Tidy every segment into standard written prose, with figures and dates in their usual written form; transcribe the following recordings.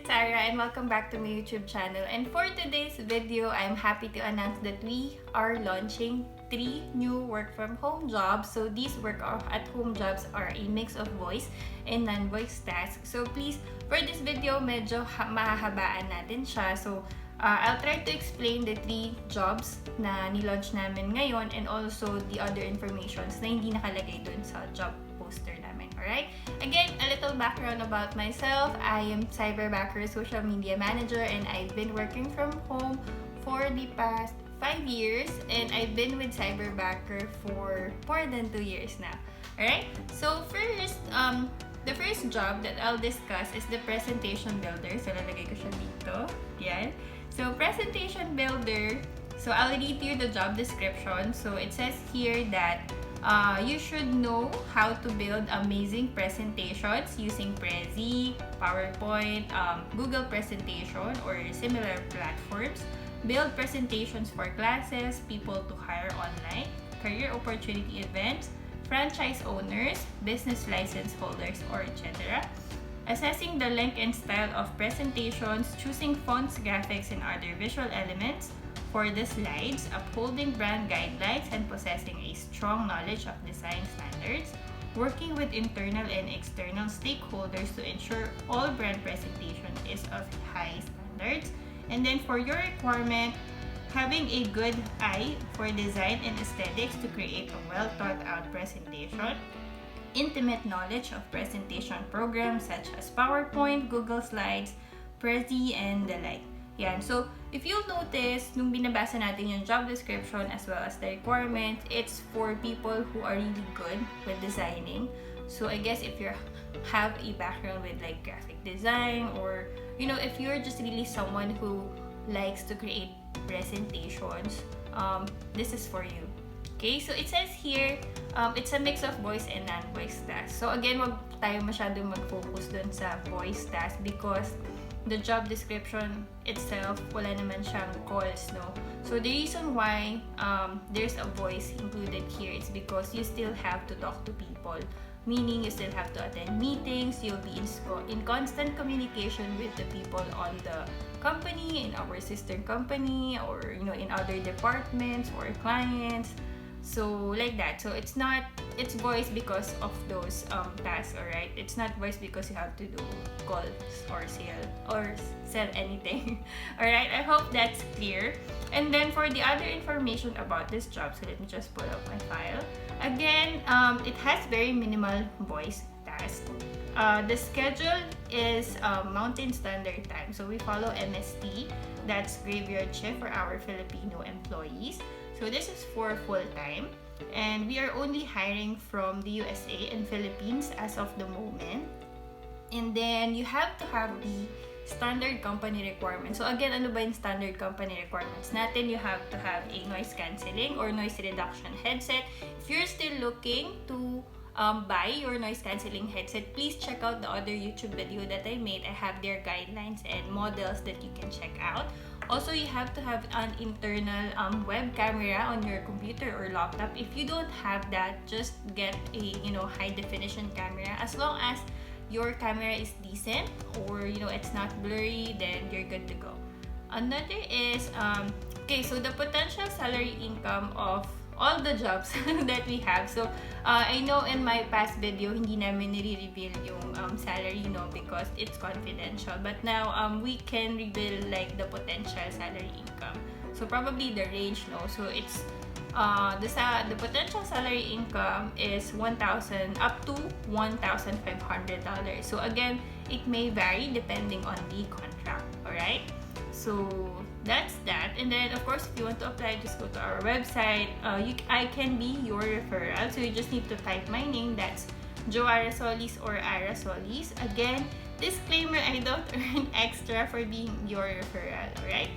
Sarah and welcome back to my YouTube channel. And for today's video, I'm happy to announce that we are launching 3 new work from home jobs. So these work at home jobs are a mix of voice and non-voice tasks. So please, for this video, medyo mahahabaan natin siya. So I'll try to explain the 3 jobs na ni-launch namin ngayon and also the other informations na hindi nakalagay dun sa job poster namin. Alright? Again, a little background about myself. I am Cyberbacker Social Media Manager and I've been working from home for the past 5 years and I've been with Cyberbacker for more than 2 years now. Alright? So first, the first job that I'll discuss is the presentation builder. So lalagay ko siya dito. Yan. So presentation builder. So I'll read you the job description. So it says here that you should know how to build amazing presentations using Prezi, PowerPoint, Google Presentation, or similar platforms. Build presentations for classes, people to hire online, career opportunity events, franchise owners, business license holders, or etc. Assessing the length and style of presentations, choosing fonts, graphics, and other visual elements for the slides, upholding brand guidelines, and possessing a strong knowledge of design standards, working with internal and external stakeholders to ensure all brand presentation is of high standards. And then for your requirement, having a good eye for design and aesthetics to create a well thought out presentation, intimate knowledge of presentation programs such as PowerPoint, Google Slides, Prezi, and the like. Yan. So, if you'll notice, nung binabasa natin yung job description as well as the requirements, it's for people who are really good with designing. So, I guess if you have a background with like graphic design or, you know, if you're just really someone who likes to create presentations, this is for you. Okay, so it says here, it's a mix of voice and non-voice tasks. So again, wag tayo masyadong mag-focus dun sa voice tasks because the job description itself, wala naman siyang calls, no? So the reason why there's a voice included here is because you still have to talk to people. Meaning you still have to attend meetings, you'll be in constant communication with the people on the company, in our sister company, or you know, in other departments or clients. So like that. So it's voice because of those tasks, alright? It's not voice because you have to do calls or sell anything. Alright, I hope that's clear. And then for the other information about this job, so let me just pull up my file. Again, it has very minimal voice tasks. The schedule is Mountain Standard Time. So we follow MST. That's graveyard shift for our Filipino employees. So this is for full-time. And we are only hiring from the USA and Philippines as of the moment. And then you have to have the standard company requirements. So again, ano ba yung standard company requirements natin? You have to have a noise cancelling or noise reduction headset. If you're still looking to buy your noise cancelling headset, please check out the other YouTube video that I made. I have their guidelines and models that you can check out. Also, you have to have an internal web camera on your computer or laptop. If you don't have that, just get a high definition camera. As long as your camera is decent or it's not blurry, then you're good to go. Another is okay, so the potential salary income of all the jobs that we have. So I know in my past video hindi namin nire-reveal yung salary, because it's confidential, but now we can reveal like the potential salary income. So probably the range, so it's the potential salary income is $1,000 up to $1,500. So again, it may vary depending on the contract. Alright, so that's that. And then of course, if you want to apply, just go to our website. I can be your referral, so you just need to type my name. That's Joe Arasolis or Arasolis. Again, disclaimer, I don't earn extra for being your referral. Alright,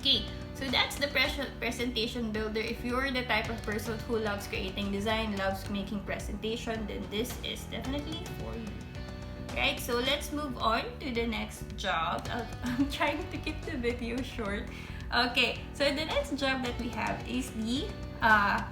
okay. So that's the presentation builder. If you're the type of person who loves creating design, loves making presentation, then this is definitely for you. Right, so let's move on to the next job. I'm trying to keep the video short. Okay, so the next job that we have is the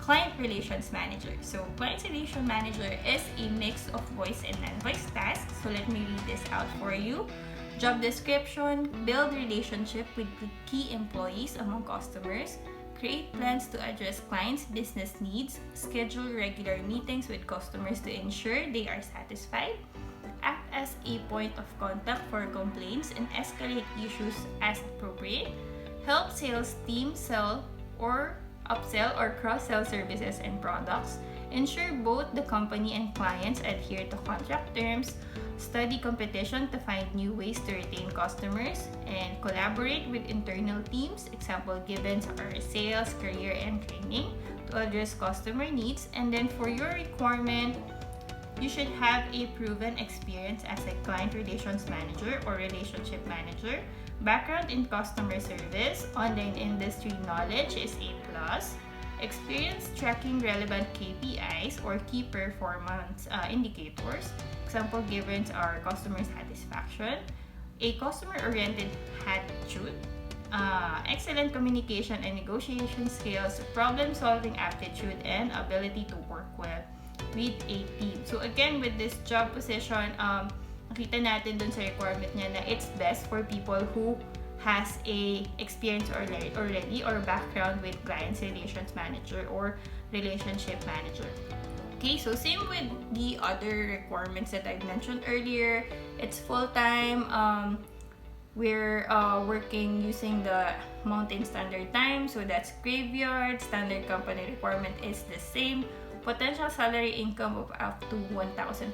client relations manager. So client relations manager is a mix of voice and non-voice tasks. So let me read this out for you. Job description: build relationship with key employees among customers, create plans to address clients' business needs, schedule regular meetings with customers to ensure they are satisfied, act as a point of contact for complaints and escalate issues as appropriate, help sales team sell or upsell or cross-sell services and products, ensure both the company and clients adhere to contract terms, study competition to find new ways to retain customers, and collaborate with internal teams. Example given are sales, career, and training to address customer needs. And then for your requirement, you should have a proven experience as a client relations manager or relationship manager. Background in customer service, online industry knowledge is a plus. Experience tracking relevant KPIs or key performance indicators. Example given are customer satisfaction, a customer-oriented attitude, excellent communication and negotiation skills, problem-solving aptitude, and ability to work well with a team. So again, with this job position, nakita natin dun sa requirement niya na it's best for people who has a experience already or background with client relations manager or relationship manager. Okay, so same with the other requirements that I mentioned earlier. It's full-time. We're working using the Mountain Standard Time, so that's graveyard. Standard company requirement is the same. Potential salary income of up to 1,500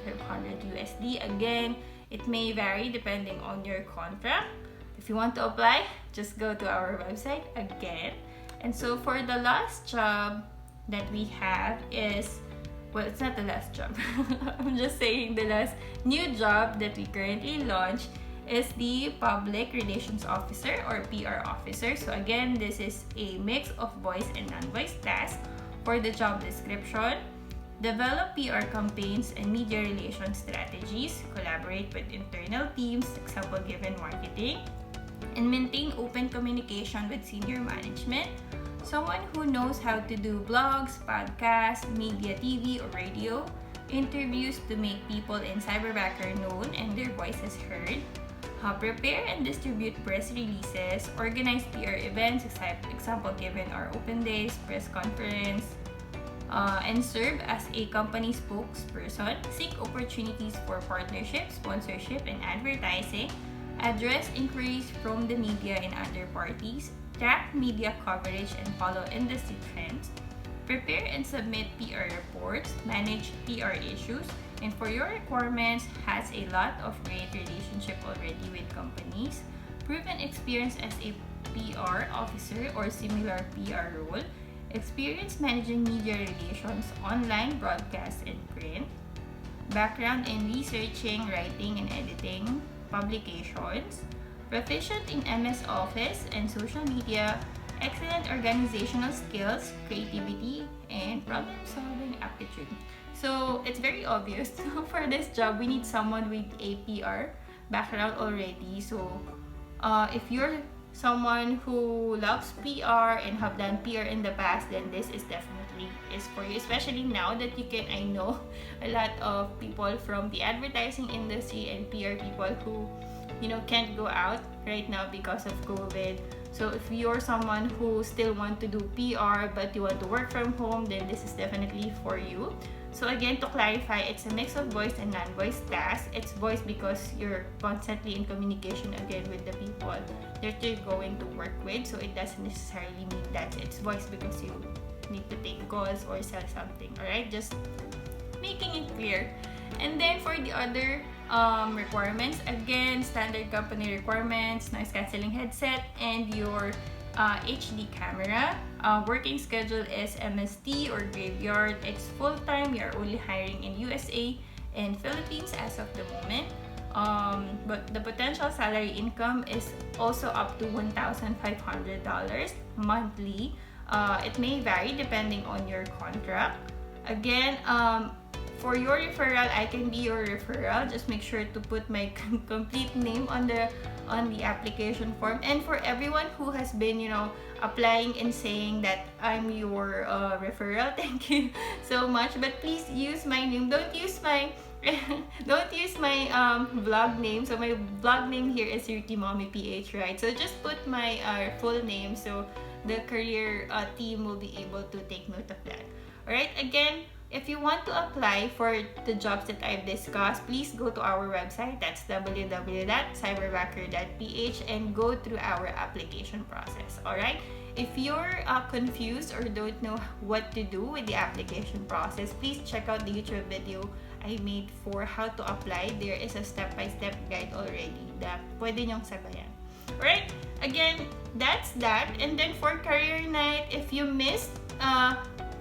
USD. Again, it may vary depending on your contract. If you want to apply, just go to our website again. And so for the last job that we have is, well, it's not the last job. I'm just saying the last new job that we currently launched is the Public Relations Officer or PR Officer. So again, this is a mix of voice and non-voice tasks. For the job description, develop PR campaigns and media relations strategies, collaborate with internal teams, example given marketing, and maintain open communication with senior management. Someone who knows how to do blogs, podcasts, media, TV, or radio, interviews to make people in cyberbacker known and their voices heard, prepare and distribute press releases, organize PR events, example given are open days, press conference, and serve as a company spokesperson, seek opportunities for partnership, sponsorship, and advertising, address inquiries from the media and other parties, track media coverage and follow industry trends, prepare and submit PR reports, manage PR issues, and for your requirements, has a lot of great relationship already with companies, proven experience as a PR officer or similar PR role, experience managing media relations, online, broadcast, and print, background in researching, writing, and editing publications, proficient in MS Office and social media, excellent organizational skills, creativity, and problem-solving aptitude. So it's very obvious for this job, we need someone with a PR background already. So if you're someone who loves PR and have done PR in the past, then this is definitely is for you, especially now that you can, I know a lot of people from the advertising industry and PR people who can't go out right now because of COVID. So if you're someone who still want to do PR but you want to work from home, then this is definitely for you. So again, to clarify, it's a mix of voice and non-voice tasks. It's voice because you're constantly in communication again with the people that you're going to work with. So it doesn't necessarily mean that it's voice because you need to take calls or sell something. Alright, just making it clear. And then for the other requirements, again, standard company requirements, noise cancelling headset, and your HD camera. Working schedule is MST or graveyard. It's full-time. We are only hiring in USA and Philippines as of the moment. But the potential salary income is also up to $1,500 monthly. It may vary depending on your contract. Again, for your referral, I can be your referral. Just make sure to put my complete name on the application form. And for everyone who has been, applying and saying that I'm your referral, thank you so much. But please use my name. Don't use my Don't use my vlog name. So my vlog name here is Ruti Mommy PH, right? So just put my full name so the career team will be able to take note of that. Alright, again, if you want to apply for the jobs that I've discussed, please go to our website. That's www.cyberbacker.ph and go through our application process. Alright? If you're confused or don't know what to do with the application process, please check out the YouTube video I made for how to apply. There is a step-by-step guide already that pwede nyong sabayan. Alright? Again, that's that. And then for career night, if you missed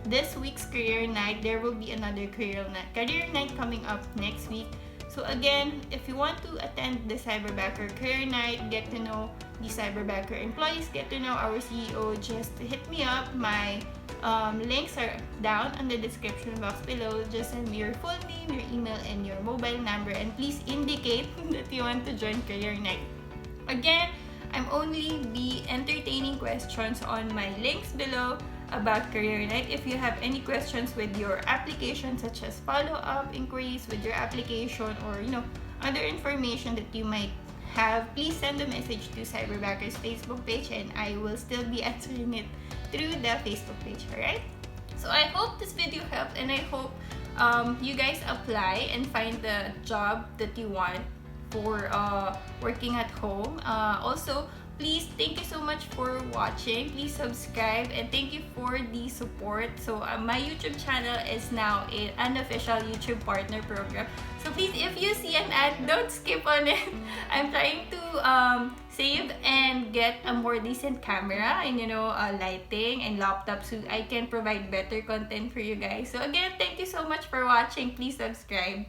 this week's career night, there will be another career night coming up next week. So again, if you want to attend the Cyberbacker career night, get to know the Cyberbacker employees, get to know our CEO, just hit me up. My links are down on the description box below. Just send me your full name, your email, and your mobile number, and please indicate that you want to join career night. Again, I'm only be entertaining questions on my links below about career night. If you have any questions with your application, such as follow-up inquiries with your application, or other information that you might have, please send a message to Cyberbacker's Facebook page, and I will still be answering it through the Facebook page. Alright? So I hope this video helped, and I hope you guys apply and find the job that you want for working at home. Also, please, thank you so much for watching. Please subscribe, and thank you for the support. So my YouTube channel is now an unofficial YouTube partner program. So please, if you see an ad, don't skip on it. I'm trying to save and get a more decent camera and lighting and laptop so I can provide better content for you guys. So again, thank you so much for watching. Please subscribe.